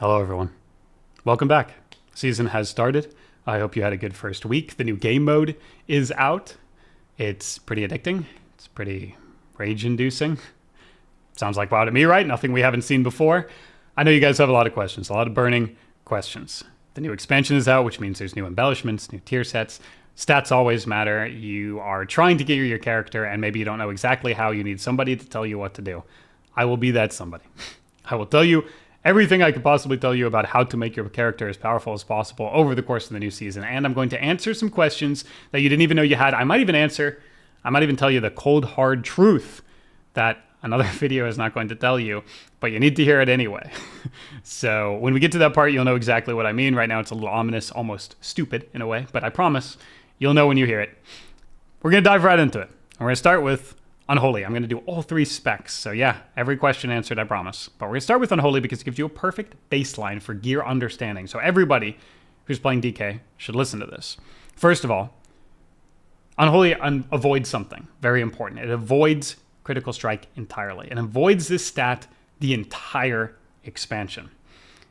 Hello, everyone. Welcome back. Season has started. I hope you had a good first week. The new game mode is out. It's pretty addicting. It's pretty rage-inducing. Sounds like WoW to me, right? Nothing we haven't seen before. I know you guys have a lot of questions, a lot of burning questions. The new expansion is out, which means there's new embellishments, new tier sets. Stats always matter. You are trying to gear your character, and maybe you don't know exactly how. You need somebody to tell you what to do. I will be that somebody. I will tell you everything I could possibly tell you about how to make your character as powerful as possible over the course of the new season. And I'm going to answer some questions that you didn't even know you had. I might even tell you the cold, hard truth that another video is not going to tell you, but you need to hear it anyway. So when we get to that part, you'll know exactly what I mean. Right now, it's a little ominous, almost stupid in a way, but I promise you'll know when you hear it. We're going to dive right into it. And we're going to start with Unholy. I'm going to do all three specs. So yeah, every question answered, I promise. But we're going to start with Unholy because it gives you a perfect baseline for gear understanding. So everybody who's playing DK should listen to this. First of all, Unholy avoids something very important. It avoids critical strike entirely. It avoids this stat the entire expansion.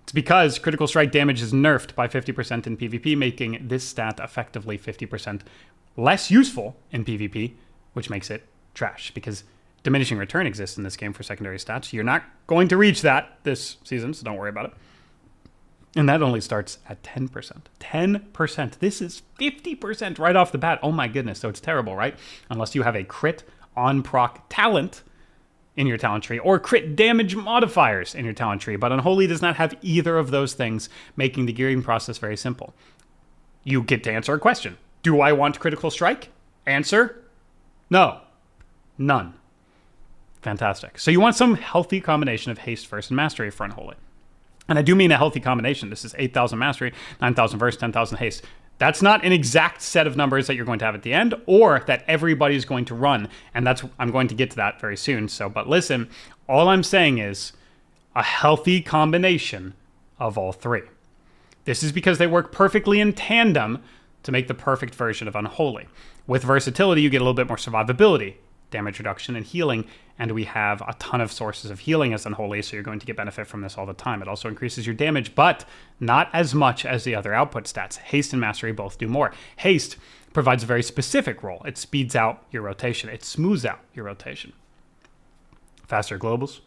It's because critical strike damage is nerfed by 50% in PvP, making this stat effectively 50% less useful in PvP, which makes it trash, because diminishing return exists in this game for secondary stats. You're not going to reach that this season, so don't worry about it. And that only starts at 10%. 10%. This is 50% right off the bat. Oh my goodness, so it's terrible, right? Unless you have a crit on proc talent in your talent tree, or crit damage modifiers in your talent tree. But Unholy does not have either of those things, making the gearing process very simple. You get to answer a question. Do I want critical strike? Answer, no. None. Fantastic. So you want some healthy combination of haste, verse, and mastery for Unholy. And I do mean a healthy combination. This is 8,000 mastery, 9,000 verse, 10,000 haste. That's not an exact set of numbers that you're going to have at the end, or that everybody's going to run. And I'm going to get to that very soon. But listen, all I'm saying is a healthy combination of all three. This is because they work perfectly in tandem to make the perfect version of Unholy. With versatility, you get a little bit more survivability, damage reduction, and healing, and we have a ton of sources of healing as Unholy, so you're going to get benefit from this all the time. It also increases your damage, but not as much as the other output stats. Haste and Mastery both do more. Haste provides a very specific role. It speeds out your rotation. It smooths out your rotation. Faster globals,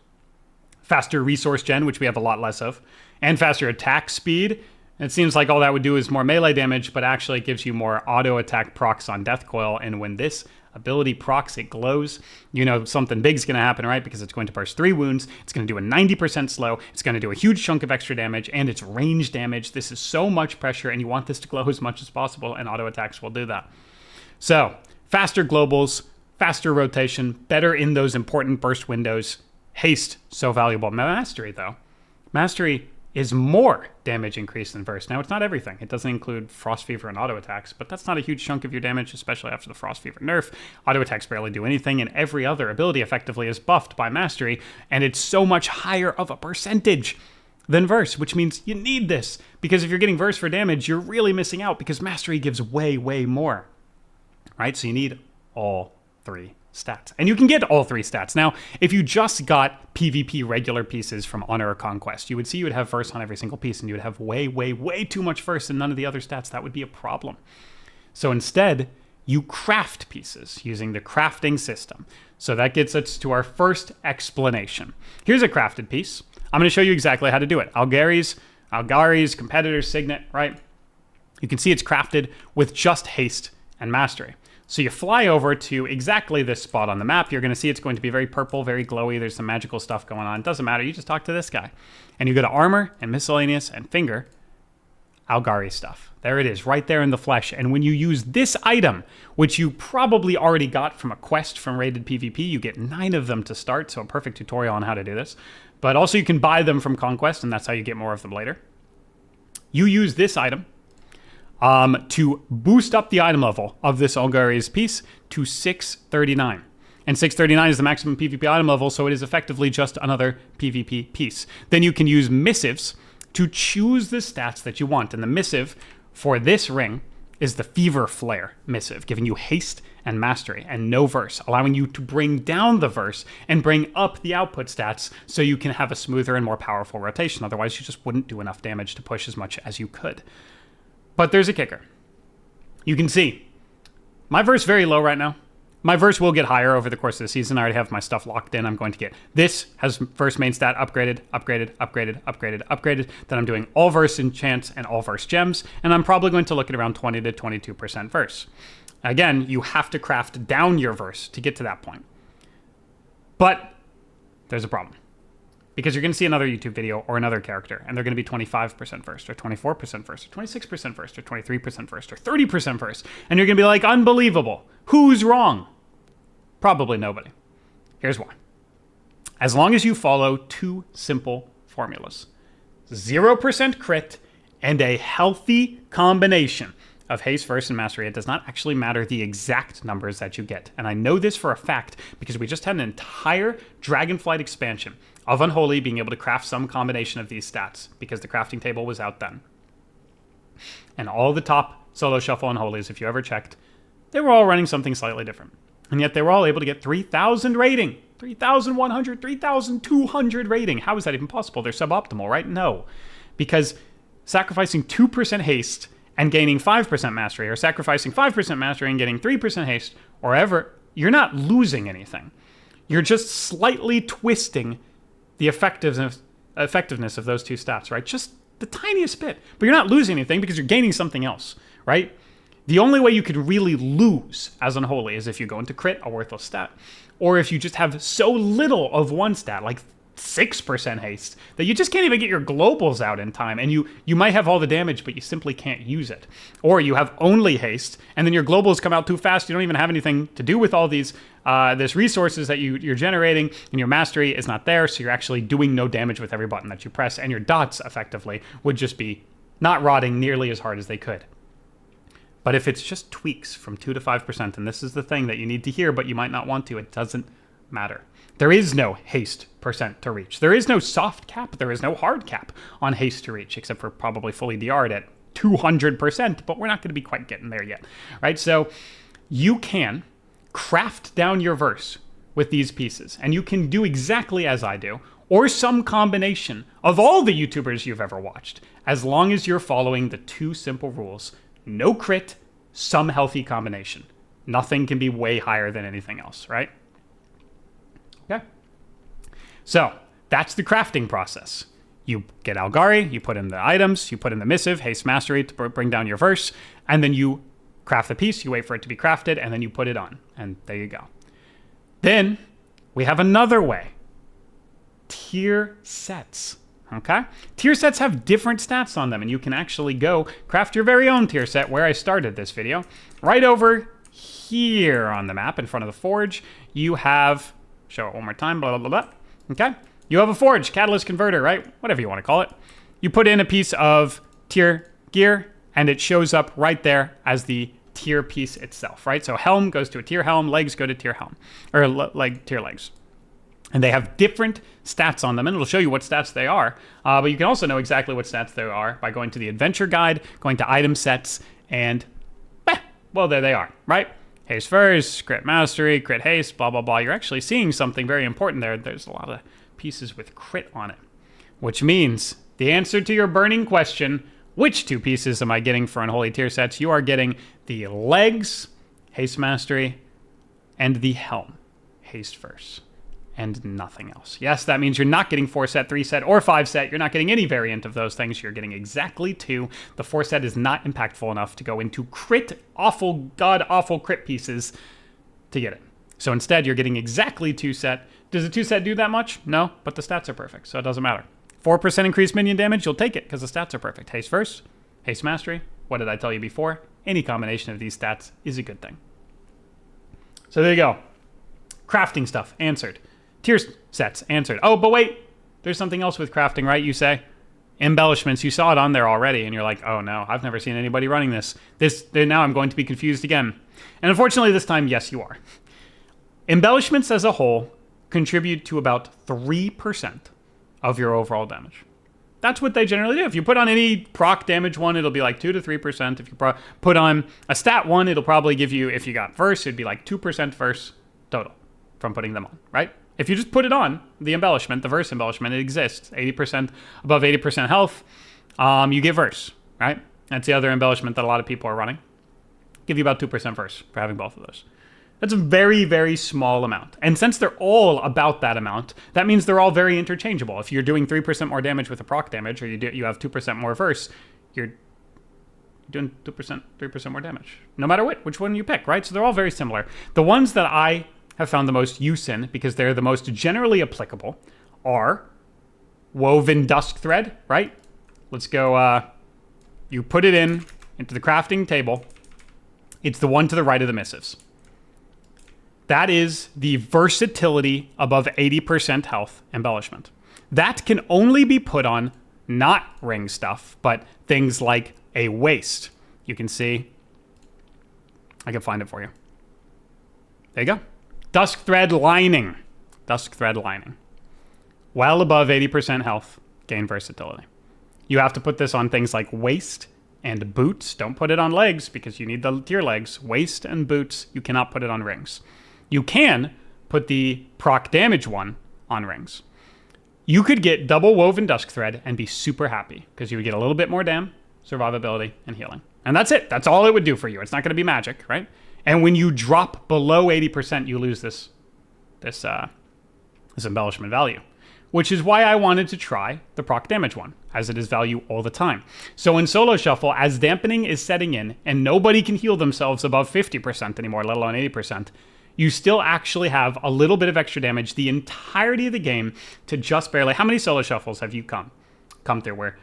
faster resource gen, which we have a lot less of, and faster attack speed. It seems like all that would do is more melee damage, but actually it gives you more auto attack procs on Death Coil, and when this ability procs, it glows, you know something big's going to happen, right? Because it's going to burst 3 wounds, it's going to do a 90% slow, it's going to do a huge chunk of extra damage, and it's range damage. This is so much pressure, and you want this to glow as much as possible, and auto attacks will do that. So, faster globals, faster rotation, better in those important burst windows. Haste, so valuable. Mastery, though. Mastery is more damage increase than Verse. Now, it's not everything. It doesn't include Frost Fever and auto attacks, but that's not a huge chunk of your damage, especially after the Frost Fever nerf. Auto attacks barely do anything, and every other ability effectively is buffed by Mastery, and it's so much higher of a percentage than Verse, which means you need this, because if you're getting Verse for damage, you're really missing out, because Mastery gives way, way more, right? So you need all three stats. And you can get all three stats. Now, if you just got PvP regular pieces from Honor or Conquest, you would see you would have Verse on every single piece, and you would have way, way, way too much Verse and none of the other stats. That would be a problem. So instead, you craft pieces using the crafting system. So that gets us to our first explanation. Here's a crafted piece. I'm going to show you exactly how to do it. Algari's Competitor's Signet, right? You can see it's crafted with just haste and mastery. So you fly over to exactly this spot on the map. You're going to see it's going to be very purple, very glowy. There's some magical stuff going on. It doesn't matter. You just talk to this guy. And you go to Armor and Miscellaneous and Finger, Algari stuff. There it is, right there in the flesh. And when you use this item, which you probably already got from a quest from Rated PvP, you get 9 of them to start, so a perfect tutorial on how to do this. But also you can buy them from Conquest, and that's how you get more of them later. You use this item to boost up the item level of this Algari's piece to 639. And 639 is the maximum PvP item level, so it is effectively just another PvP piece. Then you can use missives to choose the stats that you want. And the missive for this ring is the Fever Flare missive, giving you haste and mastery and no verse, allowing you to bring down the verse and bring up the output stats so you can have a smoother and more powerful rotation. Otherwise, you just wouldn't do enough damage to push as much as you could. But there's a kicker. You can see my verse very low right now. My verse will get higher over the course of the season. I already have my stuff locked in. I'm going to get this has first main stat upgraded. Then I'm doing all verse enchants and all verse gems. And I'm probably going to look at around 20 to 22% verse. Again, you have to craft down your verse to get to that point. But there's a problem. Because you're going to see another YouTube video or another character, and they're going to be 25% versed, or 24% versed, or 26% versed, or 23% versed, or 30% versed. And you're going to be like, unbelievable. Who's wrong? Probably nobody. Here's why. As long as you follow two simple formulas, 0% crit and a healthy combination of haste, verse, and mastery, it does not actually matter the exact numbers that you get. And I know this for a fact because we just had an entire Dragonflight expansion of Unholy being able to craft some combination of these stats because the crafting table was out then. And all the top solo shuffle Unholies, if you ever checked, they were all running something slightly different. And yet they were all able to get 3,000 rating, 3,100, 3,200 rating. How is that even possible? They're suboptimal, right? No. Because sacrificing 2% haste and gaining 5% mastery, or sacrificing 5% mastery and getting 3% haste, or ever, you're not losing anything. You're just slightly twisting the effectiveness of those two stats, right? Just the tiniest bit. But you're not losing anything because you're gaining something else, right? The only way you could really lose as Unholy is if you go into crit, a worthless stat, or if you just have so little of one stat, like 6% haste, that you just can't even get your globals out in time, and you might have all the damage, but you simply can't use it. Or you have only haste, and then your globals come out too fast, you don't even have anything to do with all these this resources that you're generating, and your mastery is not there, so you're actually doing no damage with every button that you press, and your dots, effectively, would just be not rotting nearly as hard as they could. But if it's just tweaks from 2 to 5%, and this is the thing that you need to hear, but you might not want to, it doesn't matter. There is no haste percent to reach. There is no soft cap. There is no hard cap on haste to reach, except for probably fully DR'd at 200%, but we're not going to be quite getting there yet, right? So you can craft down your verse with these pieces, and you can do exactly as I do, or some combination of all the YouTubers you've ever watched, as long as you're following the two simple rules: no crit, some healthy combination. Nothing can be way higher than anything else, right? Okay. So that's the crafting process. You get Algari, you put in the items, you put in the missive, haste mastery to bring down your verse, and then you craft the piece, you wait for it to be crafted, and then you put it on. And there you go. Then we have another way. Tier sets. Okay? Tier sets have different stats on them, and you can actually go craft your very own tier set where I started this video. Right over here on the map in front of the forge, you have, show it one more time, blah, blah, blah, blah. Okay? You have a forge, catalyst converter, right? Whatever you want to call it. You put in a piece of tier gear, and it shows up right there as the tier piece itself, right? So helm goes to a tier helm, legs go to tier helm, or tier legs. And they have different stats on them, and it'll show you what stats they are. But you can also know exactly what stats they are by going to the adventure guide, going to item sets, and, well, there they are, right? Haste first, crit mastery, crit haste, blah, blah, blah. You're actually seeing something very important there. There's a lot of pieces with crit on it, which means the answer to your burning question, which two pieces am I getting for Unholy tier sets? You are getting the legs, haste mastery, and the helm, haste first, and nothing else. Yes, that means you're not getting 4 set, 3 set, or 5 set. You're not getting any variant of those things. You're getting exactly 2. The 4 set is not impactful enough to go into crit, awful, god-awful crit pieces to get it. So instead, you're getting exactly 2 set. Does a 2 set do that much? No, but the stats are perfect, so it doesn't matter. 4% increased minion damage, you'll take it because the stats are perfect. Haste first, haste mastery. What did I tell you before? Any combination of these stats is a good thing. So there you go. Crafting stuff, answered. Tier sets, answered. Oh, but wait, there's something else with crafting, right? You say embellishments. You saw it on there already, and you're like, oh no, I've never seen anybody running this. Now I'm going to be confused again. And unfortunately, this time, yes, you are. Embellishments as a whole contribute to about 3% of your overall damage. That's what they generally do. If you put on any proc damage one, it'll be like 2 to 3%. If you put on a stat one, it'll probably give you, if you got verse, it'd be like 2% verse total from putting them on, right? If you just put it on, the embellishment, the verse embellishment, it exists. 80%, above 80% health, you get verse, right? That's the other embellishment that a lot of people are running. Give you about 2% verse for having both of those. That's a very, very small amount. And since they're all about that amount, that means they're all very interchangeable. If you're doing 3% more damage with a proc damage, or you have 2% more verse, you're doing 2%, 3% more damage. No matter which one you pick, right? So they're all very similar. The ones that I have found the most use in, because they're the most generally applicable, are woven dusk thread, right? Let's go, you put it into the crafting table. It's the one to the right of the missives. That is the versatility above 80% health embellishment. That can only be put on not ring stuff, but things like a waist. You can see, I can find it for you. There you go. Dusk thread lining. Dusk thread lining. Well above 80% health, gain versatility. You have to put this on things like waist and boots. Don't put it on legs because you need the tier legs. Waist and boots, you cannot put it on rings. You can put the proc damage one on rings. You could get double woven dusk thread and be super happy because you would get a little bit more dam, survivability, and healing. And that's it. That's all it would do for you. It's not going to be magic, right? And when you drop below 80%, you lose this embellishment value, which is why I wanted to try the proc damage one, as it is value all the time. So in solo shuffle, as dampening is setting in and nobody can heal themselves above 50% anymore, let alone 80%, you still actually have a little bit of extra damage the entirety of the game to just barely. How many solo shuffles have you come through where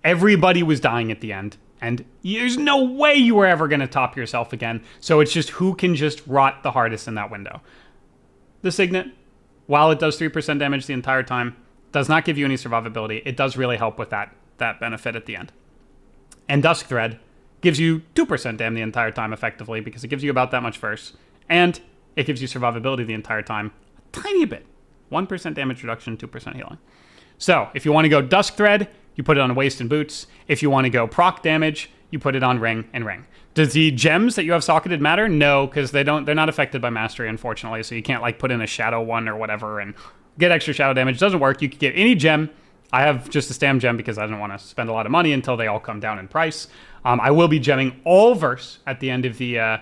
everybody was dying at the end and there's no way you were ever going to top yourself again? So it's just who can just rot the hardest in that window. The Signet, while it does 3% damage the entire time, does not give you any survivability. It does really help with that benefit at the end. And Dusk Thread gives you 2% dam the entire time effectively because it gives you about that much verse. And it gives you survivability the entire time, a tiny bit. 1% damage reduction, 2% healing. So if you want to go Dusk Thread, you put it on waist and boots. If you want to go proc damage, you put it on ring and ring. Does the gems that you have socketed matter? No, because they're not affected by mastery, unfortunately. So you can't like put in a shadow one or whatever and get extra shadow damage. It doesn't work. You could get any gem. I have just a stam gem because I don't want to spend a lot of money until they all come down in price. I will be gemming all verse at the end of the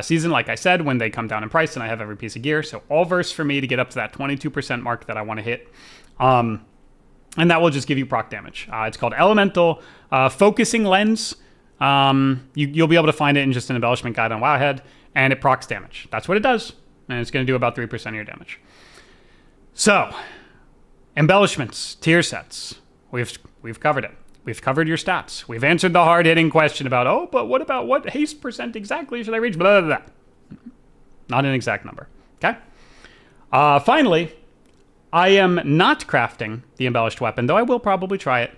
season, like I said, when they come down in price and I have every piece of gear. So all verse for me to get up to that 22% mark that I want to hit. And that will just give you proc damage. It's called Elemental Focusing Lens. You'll be able to find it in just an embellishment guide on Wowhead, and it procs damage. That's what it does. And it's going to do about 3% of your damage. So, embellishments, tier sets. We've covered it. We've covered your stats. We've answered the hard-hitting question about, but what about what haste percent exactly should I reach? Blah, blah, blah. Not an exact number, okay? Finally, I am not crafting the embellished weapon, though I will probably try it,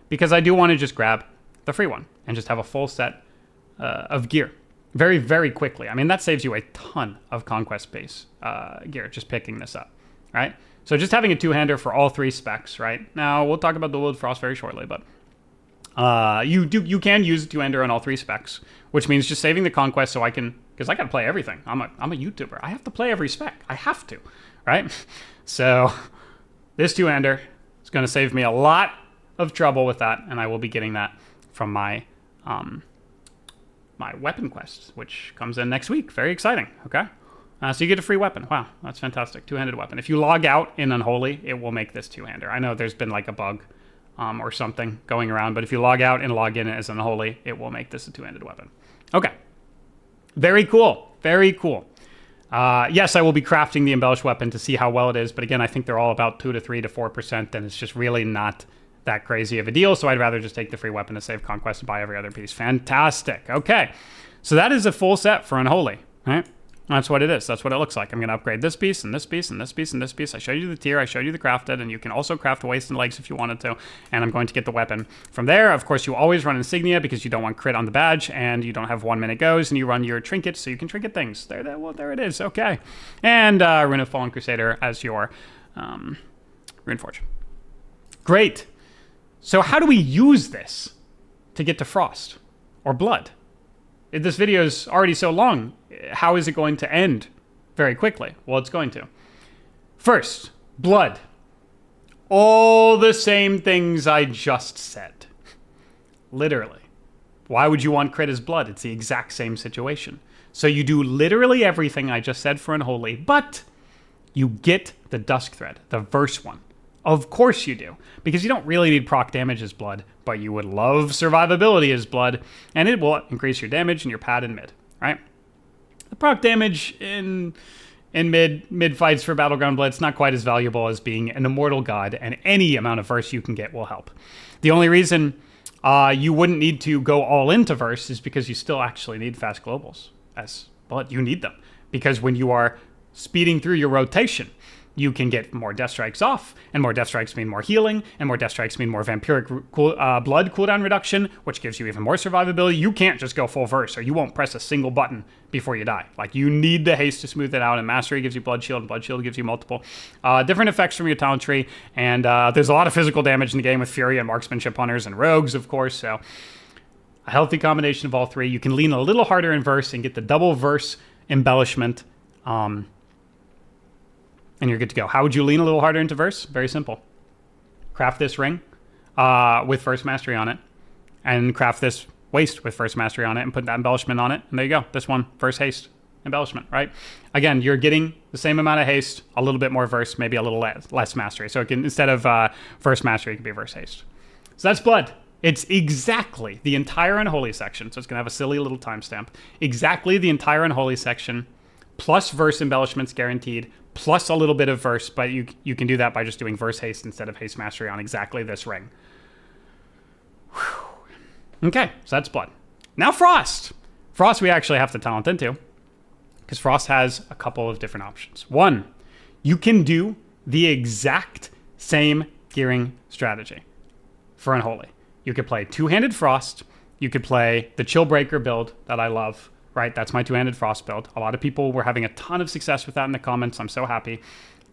because I do want to just grab the free one and just have a full set of gear very, very quickly. I mean, that saves you a ton of conquest base gear just picking this up, right? So just having a two-hander for all three specs, right? Now, we'll talk about the Wood Frost very shortly, but you can use a two-hander on all three specs, which means just saving the conquest so I can, because I got to play everything. I'm a YouTuber. I have to play every spec. I have to, right? So this two-hander is going to save me a lot of trouble with that, and I will be getting that from my my weapon quest, which comes in next week. Very exciting, okay? So you get a free weapon. Wow, that's fantastic. Two-handed weapon. If you log out in Unholy, it will make this two-hander. I know there's been like a bug or something going around, but if you log out and log in as Unholy, it will make this a two-handed weapon. Okay. Very cool. Very cool. Yes, I will be crafting the embellished weapon to see how well it is, but again, I think they're all about 2 to 3 to 4%, and it's just really not that crazy of a deal, so I'd rather just take the free weapon to save conquest and buy every other piece. Fantastic. Okay. So that is a full set for Unholy, right? That's what it is. That's what it looks like. I'm going to upgrade this piece and this piece and this piece and this piece. I showed you the tier. I showed you the crafted, and you can also craft waist and legs if you wanted to. And I'm going to get the weapon. From there, of course, you always run insignia because you don't want crit on the badge, and you don't have 1 minute goes, and you run your trinkets so you can trinket things. There it is. Okay. And Rune of Fallen Crusader as your Rune Forge. Great. So how do we use this to get to Frost or Blood? If this video is already so long, how is it going to end very quickly? Well, it's going to. First, Blood. All the same things I just said. Literally. Why would you want crit as Blood? It's the exact same situation. So you do literally everything I just said for Unholy, but you get the Dusk Thread, the verse one. Of course you do, because you don't really need proc damage as Blood, but you would love survivability as Blood, and it will increase your damage and your pad in mid, right? The proc damage in mid fights for Battleground Blitz not quite as valuable as being an immortal god, and any amount of verse you can get will help. The only reason you wouldn't need to go all into verse is because you still actually need fast globals as Blood. You need them, because when you are speeding through your rotation, you can get more Death Strikes off, and more Death Strikes mean more healing, and more Death Strikes mean more Vampiric blood cooldown reduction, which gives you even more survivability. You can't just go full verse, or you won't press a single button before you die. Like, you need the haste to smooth it out, and Mastery gives you Blood Shield, and Blood Shield gives you multiple different effects from your talent tree, and there's a lot of physical damage in the game with Fury and Marksmanship Hunters and Rogues, of course, so a healthy combination of all three. You can lean a little harder in verse and get the double verse embellishment, and you're good to go. How would you lean a little harder into verse? Very simple. Craft this ring with First Mastery on it, and craft this waist with First Mastery on it, and put that embellishment on it, and there you go. This one, First Haste embellishment, right? Again, you're getting the same amount of haste, a little bit more verse, maybe a little less mastery. So it can, instead of First Mastery, it can be Verse Haste. So that's Blood. It's exactly the entire Unholy section, so it's going to have a silly little timestamp. Exactly the entire Unholy section, plus verse embellishments guaranteed, plus a little bit of verse, but you can do that by just doing verse haste instead of haste mastery on exactly this ring. Whew. Okay, so that's Blood. Now Frost. Frost we actually have to talent into, because Frost has a couple of different options. One, you can do the exact same gearing strategy for Unholy. You could play two-handed Frost. You could play the Chill Breaker build that I love, right? That's my two-handed Frost build. A lot of people were having a ton of success with that in the comments. I'm so happy.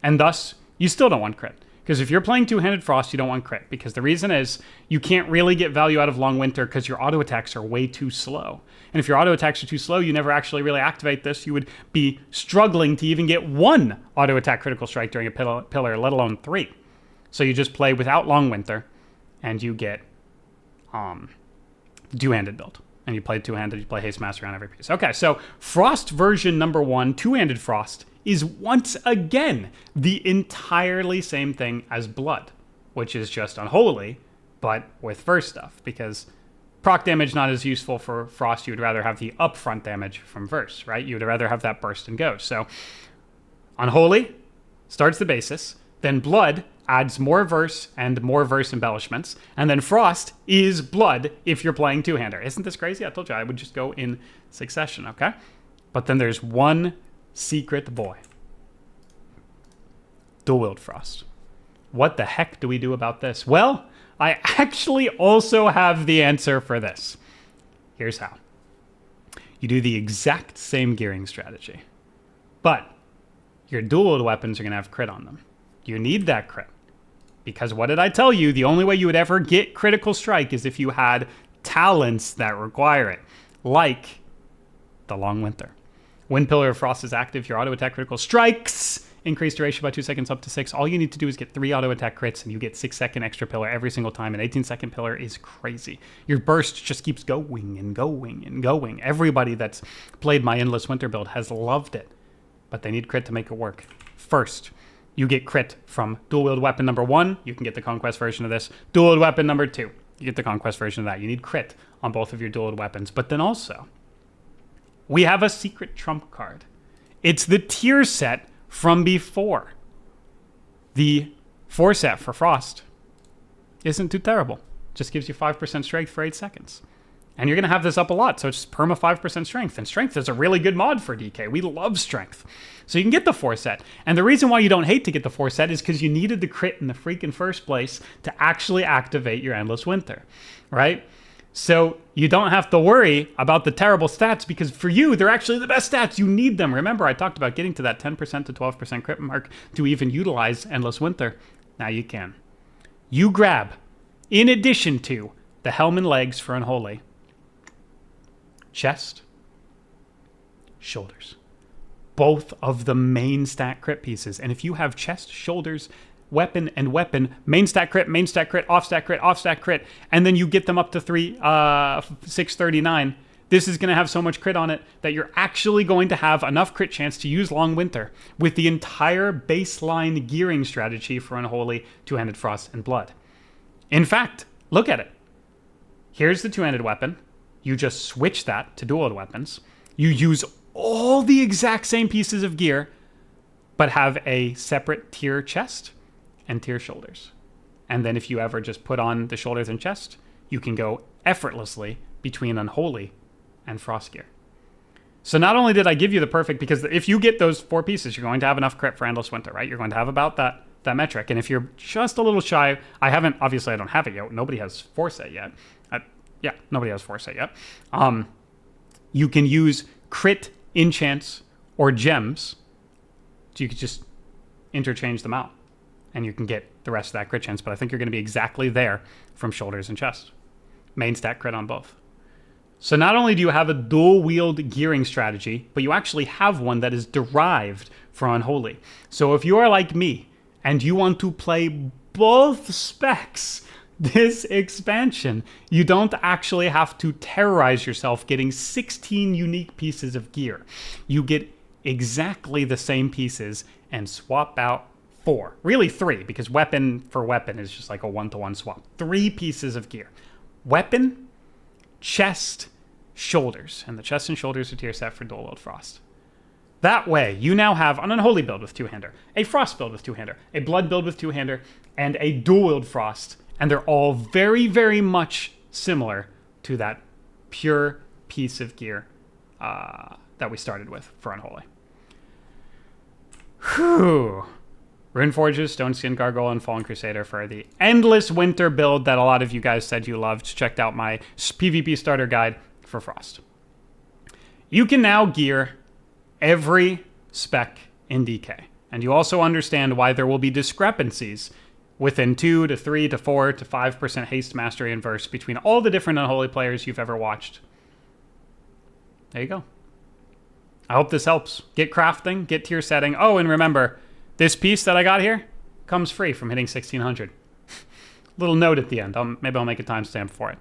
And thus, you still don't want crit. Because if you're playing two-handed Frost, you don't want crit. Because the reason is, you can't really get value out of Long Winter because your auto attacks are way too slow. And if your auto attacks are too slow, you never actually really activate this. You would be struggling to even get one auto attack critical strike during a pillar, let alone 3. So you just play without Long Winter, and you get two-handed build. And you play two-handed, you play Haste Mastery on every piece. Okay, so Frost version number 1, two-handed Frost, is once again the entirely same thing as Blood, which is just Unholy, but with verse stuff, because proc damage not as useful for Frost. You would rather have the upfront damage from verse, right? You would rather have that burst and go. So Unholy starts the basis, then Blood adds more verse and more verse embellishments, and then Frost is Blood if you're playing two-hander. Isn't this crazy? I told you I would just go in succession, okay? But then there's one secret boy. Dual-wield Frost. What the heck do we do about this? Well, I actually also have the answer for this. Here's how. You do the exact same gearing strategy, but your dual-wield weapons are going to have crit on them. You need that crit. Because what did I tell you? The only way you would ever get critical strike is if you had talents that require it, like the Long Winter. When Pillar of Frost is active, your auto attack critical strikes increase duration by 2 seconds up to 6. All you need to do is get 3 auto attack crits, and you get 6-second extra pillar every single time. An 18-second pillar is crazy. Your burst just keeps going and going and going. Everybody that's played my Endless Winter build has loved it, but they need crit to make it work. First, you get crit from dual-wield weapon number 1. You can get the Conquest version of this. Dual-wield weapon number 2. You get the Conquest version of that. You need crit on both of your dual-wield weapons. But then also, we have a secret trump card. It's the tier set from before. The 4 set for Frost isn't too terrible. Just gives you 5% strength for 8 seconds. And you're going to have this up a lot, so it's perma 5% strength. And strength is a really good mod for DK. We love strength. So you can get the 4 set. And the reason why you don't hate to get the 4 set is because you needed the crit in the freaking first place to actually activate your Endless Winter, right? So you don't have to worry about the terrible stats, because for you, they're actually the best stats. You need them. Remember, I talked about getting to that 10% to 12% crit mark to even utilize Endless Winter. Now you can. You grab in addition to the helm and legs for unholy, chest, shoulders. Both of the main stat crit pieces. And if you have chest, shoulders, weapon, and weapon, main stat crit, off stat crit, and then you get them up to 639, this is going to have so much crit on it that you're actually going to have enough crit chance to use Long Winter with the entire baseline gearing strategy for Unholy, Two-Handed Frost, and Blood. In fact, look at it. Here's the two-handed weapon. You just switch that to dual weapons. You use all the exact same pieces of gear, but have a separate tier chest and tier shoulders. And then if you ever just put on the shoulders and chest, you can go effortlessly between Unholy and Frost gear. So not only did I give you the perfect, because if you get those 4 pieces, you're going to have enough crit for Endless Winter, right? You're going to have about that metric. And if you're just a little shy, obviously I don't have it yet. Nobody has Foresight yet. Nobody has Foresight yet. You can use crit, enchants, or gems. So you could just interchange them out and you can get the rest of that crit chance. But I think you're going to be exactly there from shoulders and chest. Main stat crit on both. So not only do you have a dual wield gearing strategy, but you actually have one that is derived from Unholy. So if you are like me and you want to play both specs this expansion, you don't actually have to terrorize yourself getting 16 unique pieces of gear. You get exactly the same pieces and swap out 4. Really 3, because weapon for weapon is just like a 1-to-1 swap. 3 pieces of gear. Weapon, chest, shoulders. And the chest and shoulders are tier set for dual wield Frost. That way, you now have an Unholy build with two-hander, a Frost build with two-hander, a Blood build with two-hander, and a dual wield Frost. And they're all very, very much similar to that pure piece of gear that we started with for Unholy. Whew. Runeforges, Stoneskin Gargoyle, and Fallen Crusader for the Endless Winter build that a lot of you guys said you loved. Checked out my PvP starter guide for Frost. You can now gear every spec in DK. And you also understand why there will be discrepancies within 2 to 3 to 4 to 5% haste, mastery, and verse between all the different Unholy players you've ever watched. There you go. I hope this helps. Get crafting, get tier setting. Oh, and remember, this piece that I got here comes free from hitting 1600. Little note at the end. Maybe I'll make a timestamp for it.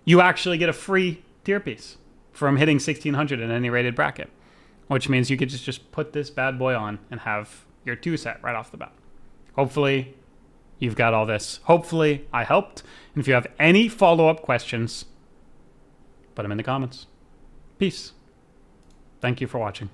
You actually get a free tier piece from hitting 1600 in any rated bracket, which means you could just put this bad boy on and have your 2 set right off the bat. Hopefully, you've got all this. Hopefully, I helped. And if you have any follow-up questions, put them in the comments. Peace. Thank you for watching.